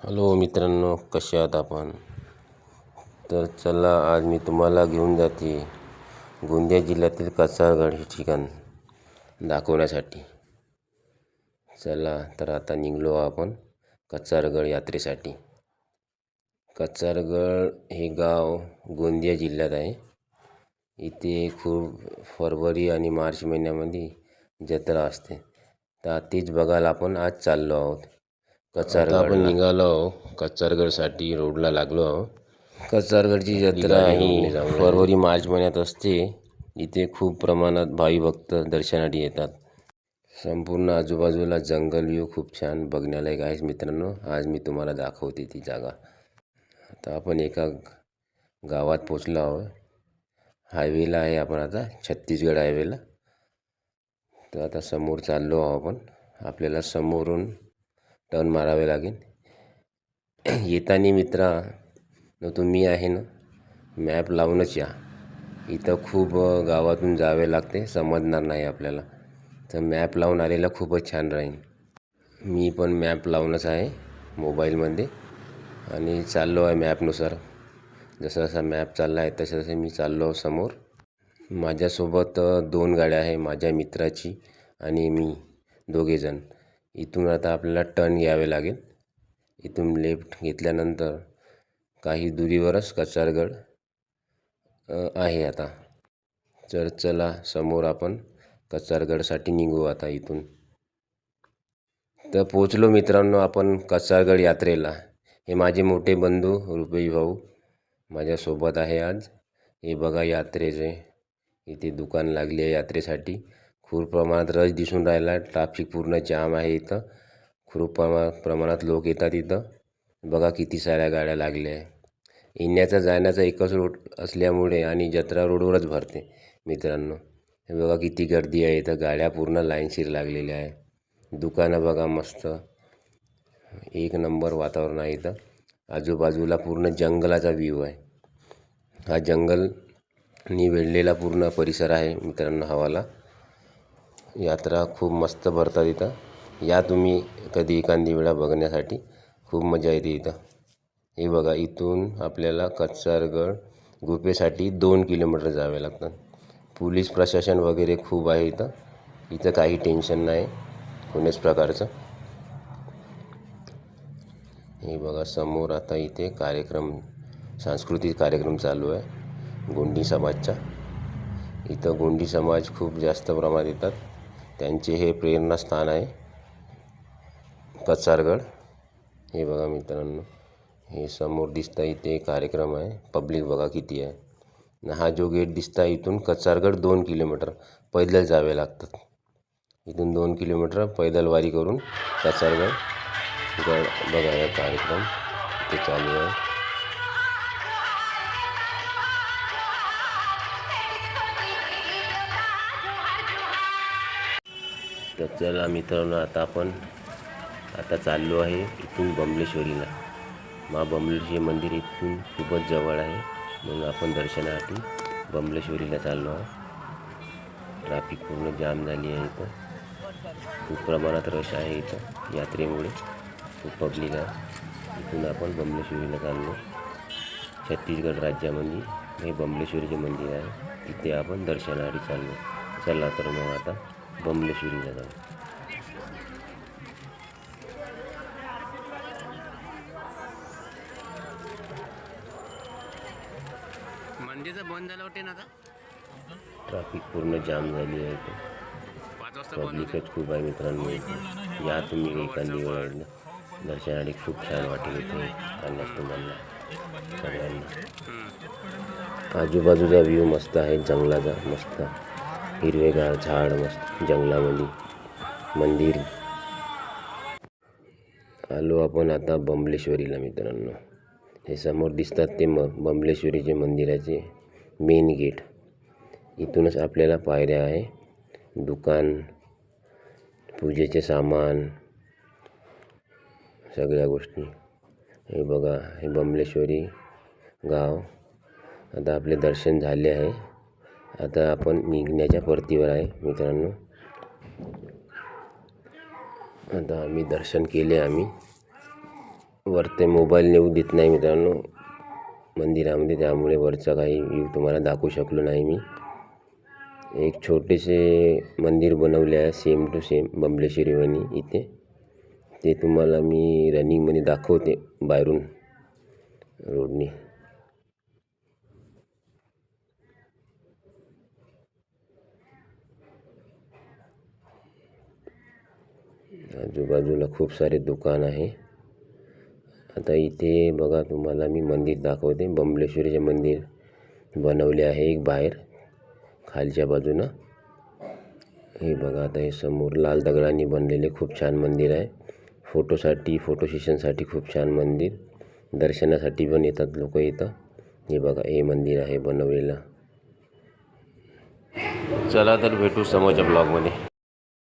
Hello मित्रांनो, कसे आहात आपण? तर चला, आज मी तुम्हाला घेऊन जाते गोंदिया जिल्ह्यातील कचारगड हे ठिकाण दाखवण्यासाठी. चला तर आता निघलो आपण कचारगड यात्रेसाठी. कचारगड हे गाव गोंदिया जिल्ह्यात आहे. इथे खूप फरवरी आणि मार्च महिन्यामध्ये जत्रा असते. तर तेच बघायला आपण आज चाललो आहोत कचारगड. आपण निघालो कचारगडसाठी, रोडला लागलो आहोत. कचारगडची जत्रा ही फरवरी मार्च महिन्यात असते. इथे खूप प्रमाणात भावी भक्त दर्शनासाठी येतात. संपूर्ण आजूबाजूला जंगल व्ह्यू खूप छान बघण्यालायक आहे मित्रांनो. आज मी तुम्हाला दाखवते ती जागा. आता आपण एका गावात पोचलो आहोत. हायवेला आहे आपण आता, छत्तीसगड हायवेला. तर आता समोर चाललो आहोत आपण. आपल्याला समोरून टर्न मारावे लागेल. येताना मित्रा तुम्ही आहे ना, मॅप लावूनच या. इथं खूप गावातून जावे लागते, समजणार नाही आपल्याला. तर मॅप लावून आलेला खूपच छान राहील. मी पण मॅप लावूनच आहे मोबाईलमध्ये आणि चाललो आहे मॅपनुसार. जसा जसा मॅप चालला आहे तसं तसं मी चाललो समोर. माझ्यासोबत 2 गाड्या आहे, माझ्या मित्राची आणि मी, दोघेजण. इथून आता आपल्याला टर्न घ्यावे लागेल. इथून लेफ्ट घेतल्यानंतर काही दुरीवरच कचारगड आहे आता. तर चला समोर आपण कचारगडसाठी निघू आता इथून. तर पोचलो मित्रांनो आपण कचारगड यात्रेला. हे माझे मोठे बंधू रुपेश भाऊ माझ्यासोबत आहे आज. हे बघा यात्रेचे इथे दुकान लागली आहे यात्रेसाठी. खूप प्रमाणात रश दिसून राहिला. ट्रॅफिक पूर्ण जाम आहे इथं. खूप प्रमाणात लोक येतात इथं. बघा किती साऱ्या गाड्या लागल्या आहे. येण्याचा जाण्याचा एकच रोड असल्यामुळे आणि जत्रा रोडवरच भरते मित्रांनो. हे बघा किती गर्दी आहे इथं. गाड्या पूर्ण लाईनशीर लागलेल्या आहे. दुकानं बघा मस्त, एक नंबर वातावरण आहे इथं. आजूबाजूला पूर्ण जंगलाचा व्ह्यू आहे. हा जंगलनी वेढलेला पूर्ण परिसर आहे मित्रांनो हवाला. यात्रा खूप मस्त भरतात इथं. या तुम्ही कधी एखादी वेळा बघण्यासाठी. खूप मजा येते इथं. हे बघा, इथून आपल्याला कचारगड गुफेसाठी 2 किलोमीटर जावे लागतात. पोलीस प्रशासन वगैरे खूप आहे इथं. इथं काही टेन्शन नाही कोणत्याच प्रकारचं. हे बघा समोर आता इथे कार्यक्रम, सांस्कृतिक कार्यक्रम चालू आहे गोंडी समाजचा. इथं गोंडी समाज खूप जास्त प्रमाणात येतात. त्यांचे हे प्रेरणास्थान आहे कचारगड. हे बघा मित्रांनो, हे समोर दिसतं इथे कार्यक्रम आहे. पब्लिक बघा किती आहे. हा जो गेट दिसता इथून कचारगड 2 किलोमीटर पैदल जावे लागतात. इथून 2 किलोमीटर पैदल वारी करून कचारगड गड बघा. हा कार्यक्रम इथे चालू आहे. तर चला मित्रांनो, आता चाललो आहे इथून बमलेश्वरीला. बमलेश्वरी मंदिर इथून खूपच जवळ आहे, म्हणून आपण दर्शनासाठी बमलेश्वरीला चाललो आहोत. ट्रॅफिक पूर्ण जाम झाली आहे इथं. खूप प्रमाणात रश आहे इथं यात्रेमुळे. खूप पब्लिक आहे. इथून आपण बमलेश्वरीला चाललो. छत्तीसगड राज्यामध्ये हे बमलेश्वरीचे मंदिर आहे. तिथे आपण दर्शनासाठी चाललो. चला तर मग आता बमलेश्वरीला जाऊ. मंदिर बंद झालं वाटते ना आता. ट्रॅफिक पूर्ण जाम झाली आहे इथे. 5 वाजता बंद होते. पब्लिकच खूप आहे मित्रांनो इथे. या तुम्ही एखादी वेळ दर्शनासाठी. खूप छान वाटेल इथे आल्यास तुम्हाला सगळ्यांना. आजूबाजूचा व्ह्यू मस्त आहे जंगलाचा. मस्त हिरवेगार झाड, मस्त जंगलामध्ये मंदिर. आलो आपण आता बमलेश्वरीला मित्रांनो. हे समोर दिसतात ते बमलेश्वरीचे मंदिराचे मेन गेट. इथूनच आपल्याला पायऱ्या आहे. दुकान, पूजेचे सामान, सगळ्या गोष्टी. हे बघा, हे बमलेश्वरी गाव. आता आपले दर्शन झाले आहे. आता आपण निघण्याच्या परतीवर आहे मित्रांनो. आता आम्ही दर्शन केले. वरते मोबाईल नेऊ देत नाही मित्रांनो मंदिरामध्ये, त्यामुळे वरचा काही व्ह्यू तुम्हाला दाखवू शकलो नाही मी. एक छोटेसे मंदिर बनवले आहे सेम टू सेम बमलेश्वरीवानी इथे. ते तुम्हाला मी रनिंगमध्ये दाखवते बाहेरून रोडनी. आजूबाजूला खूप सारे दुकान आहे. आता इथे बघा तुम्हाला मी मंदिर दाखवते. बमलेश्वरीचे मंदिर बनवले आहे एक बाहेर खालच्या बाजूनं. हे बघा आता हे समोर लाल दगडांनी बनलेले खूप छान मंदिर आहे. फोटो सेशनसाठी खूप छान मंदिर. दर्शनासाठी पण येतात लोक इथं. हे बघा हे मंदिर आहे बनवलेलं. चला तर भेटू समोरच्या ब्लॉगमध्ये.